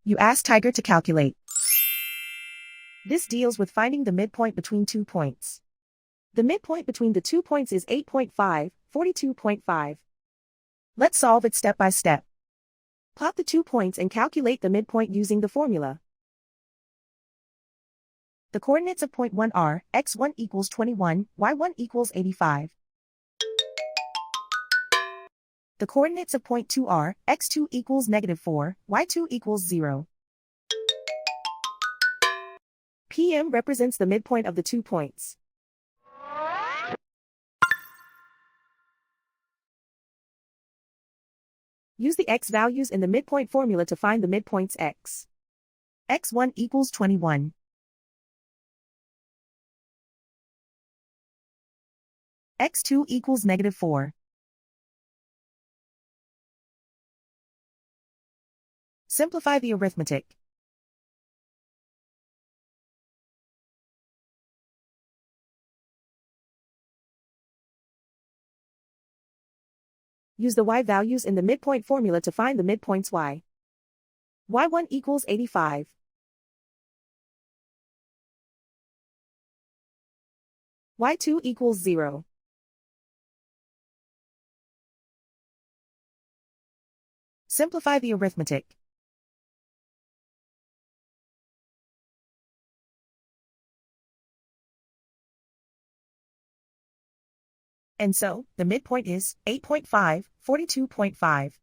You ask Tiger to calculate. This deals with finding the midpoint between 2 points. The midpoint between the 2 points is 8.5, 42.5. Let's solve it step by step. Plot the 2 points and calculate the midpoint using the formula. The coordinates of point 1 are x1 equals 21, y1 equals 85. The coordinates of point 2 are x2 equals -4, y2 equals 0. PM represents the midpoint of the 2 points. Use the x values in the midpoint formula to find the midpoints x. x1 equals 21. x2 equals -4. Simplify the arithmetic. Use the y values in the midpoint formula to find the midpoints y. y1 equals 85. y2 equals 0. Simplify the arithmetic. And so, the midpoint is 8.5, 42.5.